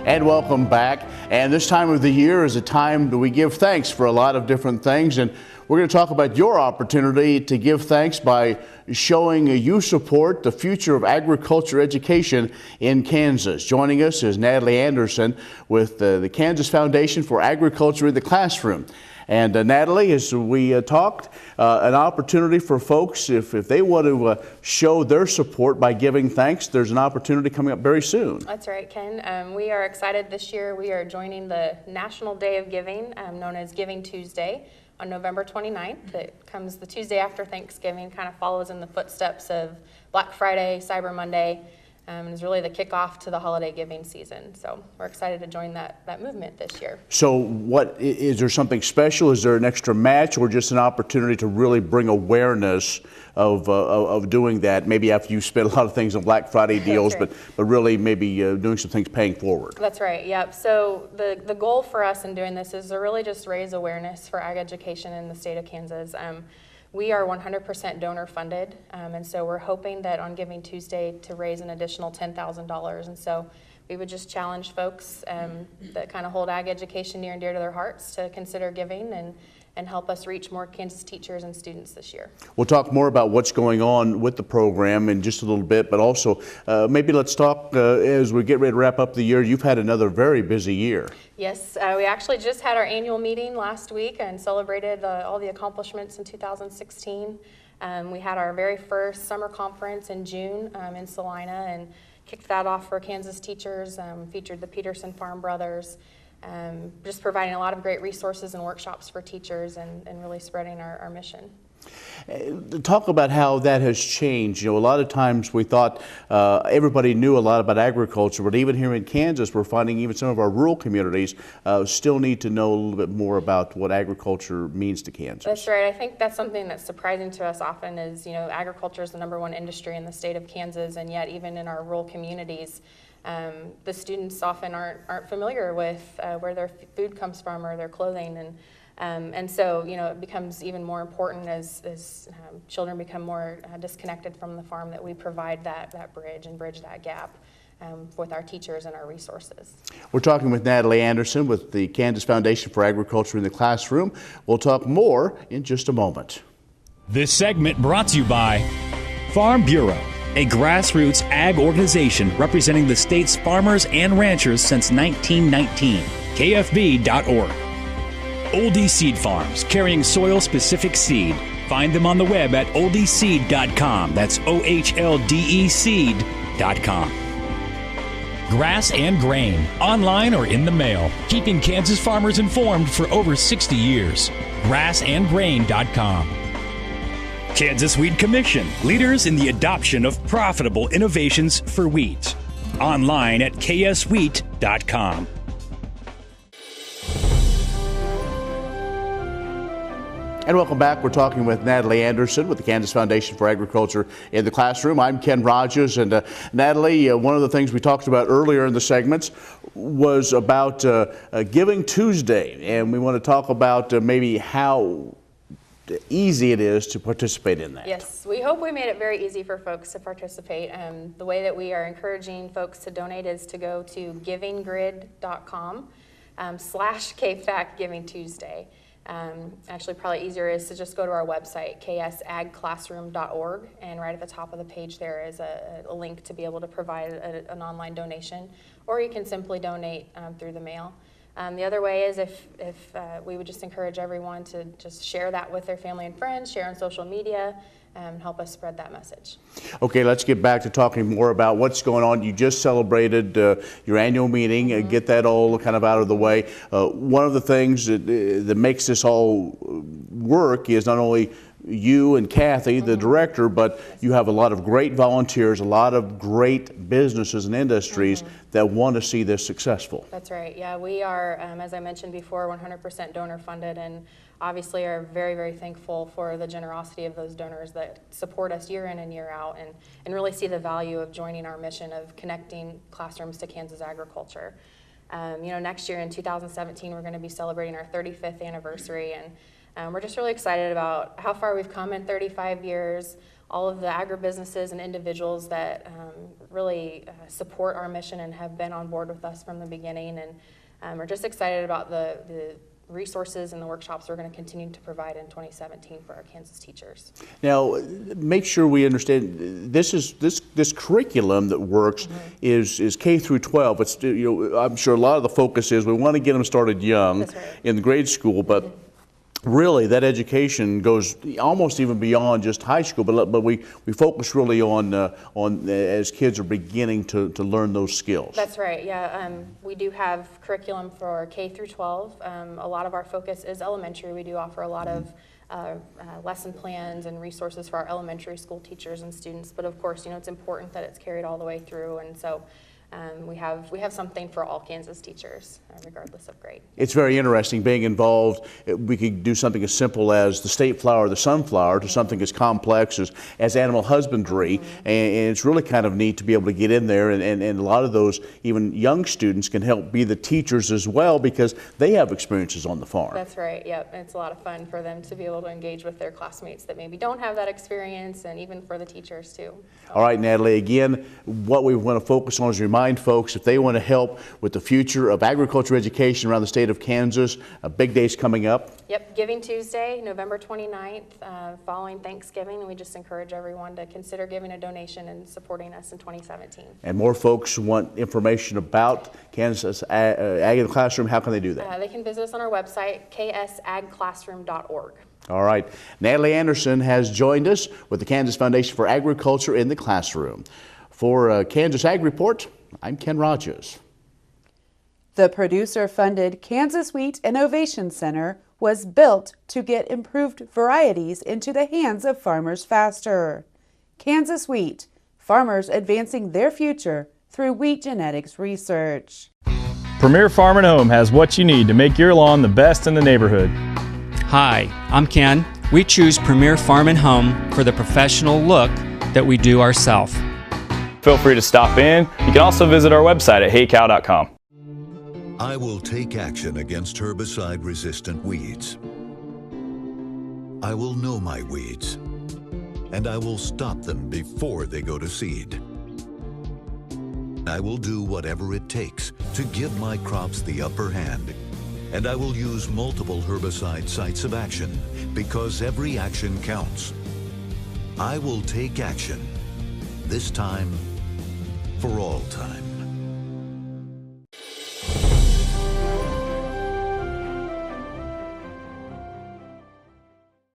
And welcome back. And this time of the year is a time that we give thanks for a lot of different things. And we're going to talk about your opportunity to give thanks by showing you support the future of agriculture education in Kansas. Joining us is Natalie Anderson with the Kansas Foundation for Agriculture in the Classroom. And Natalie, as we talked, an opportunity for folks, if they want to show their support by giving thanks, there's an opportunity coming up very soon. That's right, Ken. We are excited this year. We are joining the National Day of Giving, known as Giving Tuesday, on November 29th. It comes the Tuesday after Thanksgiving, kind of follows in the footsteps of Black Friday, Cyber Monday, and is really the kickoff to the holiday giving season. So we're excited to join that movement this year. So what, is there something special? Is there an extra match or just an opportunity to really bring awareness of doing that? Maybe after you spent a lot of things on Black Friday deals, right, but really maybe doing some things paying forward. That's right, yep. So the goal for us in doing this is to really just raise awareness for ag education in the state of Kansas. We are 100% donor funded, and so we're hoping that on Giving Tuesday to raise an additional $10,000. And so we would just challenge folks that kind of hold ag education near and dear to their hearts to consider giving and help us reach more Kansas teachers and students this year. We'll talk more about what's going on with the program in just a little bit, but also maybe let's talk as we get ready to wrap up the year. You've had another very busy year. Yes, we actually just had our annual meeting last week and celebrated all the accomplishments in 2016. We had our very first summer conference in June in Salina and kicked that off for Kansas teachers, featured the Peterson Farm Brothers, just providing a lot of great resources and workshops for teachers and really spreading our mission. Talk about how that has changed. You know, a lot of times we thought everybody knew a lot about agriculture, but even here in Kansas, we're finding even some of our rural communities still need to know a little bit more about what agriculture means to Kansas. That's right. I think that's something that's surprising to us often is, you know, agriculture is the #1 industry in the state of Kansas, and yet even in our rural communities, the students often aren't familiar with where their food comes from or their clothing, and so, you know, it becomes even more important as children become more disconnected from the farm that we provide that bridge that gap with our teachers and our resources. We're talking with Natalie Anderson with the Kansas Foundation for Agriculture in the Classroom. We'll talk more in just a moment. This segment brought to you by Farm Bureau, a grassroots ag organization representing the state's farmers and ranchers since 1919. KFB.org. Oldie Seed Farms, carrying soil-specific seed. Find them on the web at oldieseed.com. That's OHLDE seed.com. Grass and Grain, online or in the mail. Keeping Kansas farmers informed for over 60 years. grassandgrain.com. Kansas Wheat Commission, leaders in the adoption of profitable innovations for wheat. Online at kswheat.com. And welcome back. We're talking with Natalie Anderson with the Kansas Foundation for Agriculture in the Classroom. I'm Ken Rahjes, and Natalie, one of the things we talked about earlier in the segments was about Giving Tuesday, and we want to talk about maybe how easy it is to participate in that. Yes, we hope we made it very easy for folks to participate. The way that we are encouraging folks to donate is to go to givinggrid.com /KFAC Giving Tuesday. Actually, probably easier is to just go to our website, kansasAGclassroom.org, and right at the top of the page there is a link to be able to provide an online donation, or you can simply donate through the mail. The other way is if we would just encourage everyone to just share that with their family and friends, share on social media, and help us spread that message. Okay, let's get back to talking more about what's going on. You just celebrated your annual meeting, get that all kind of out of the way. One of the things that makes this all work is not only you and Kathy, the director, but you have a lot of great volunteers, a lot of great businesses and industries that want to see this successful. That's right. Yeah, we are, as I mentioned before, 100% donor funded, and obviously are very, very thankful for the generosity of those donors that support us year in and year out and really see the value of joining our mission of connecting classrooms to Kansas agriculture. You know, next year in 2017, we're going to be celebrating our 35th anniversary, and We're just really excited about how far we've come in 35 years, all of the agribusinesses and individuals that really support our mission and have been on board with us from the beginning. And we're just excited about the resources and the workshops we're going to continue to provide in 2017 for our Kansas teachers. Now, make sure we understand this curriculum that works is K through 12. It's, I'm sure a lot of the focus is we want to get them started young. That's right. In the grade school, but really that education goes almost even beyond just high school. But we focus really on as kids are beginning to learn those skills. That's right. Yeah, we do have curriculum for K through 12. A lot of our focus is elementary. We do offer a lot of lesson plans and resources for our elementary school teachers and students. But of course, it's important that it's carried all the way through, and so we have something for all Kansas teachers, regardless of grade. It's very interesting being involved. We could do something as simple as the state flower, the sunflower, to something as complex as animal husbandry, and it's really kind of neat to be able to get in there, and a lot of those, even young students, can help be the teachers as well because they have experiences on the farm. That's right, yep. And it's a lot of fun for them to be able to engage with their classmates that maybe don't have that experience, and even for the teachers too. All right, Natalie, again, what we want to focus on is remind folks if they want to help with the future of agriculture education around the state of Kansas. A big day's coming up. Yep, Giving Tuesday, November 29th, following Thanksgiving. We just encourage everyone to consider giving a donation and supporting us in 2017. And more folks want information about Kansas Ag in the Classroom. How can they do that? They can visit us on our website, kansasAGclassroom.org. All right. Natalie Anderson has joined us with the Kansas Foundation for Agriculture in the Classroom. For Kansas Ag Report, I'm Ken Rahjes. The producer-funded Kansas Wheat Innovation Center was built to get improved varieties into the hands of farmers faster. Kansas Wheat, farmers advancing their future through wheat genetics research. Premier Farm and Home has what you need to make your lawn the best in the neighborhood. Hi, I'm Ken. We choose Premier Farm and Home for the professional look that we do ourselves. Feel free to stop in. You can also visit our website at heycow.com. I will take action against herbicide-resistant weeds. I will know my weeds, and I will stop them before they go to seed. I will do whatever it takes to give my crops the upper hand, and I will use multiple herbicide sites of action because every action counts. I will take action, this time for all time.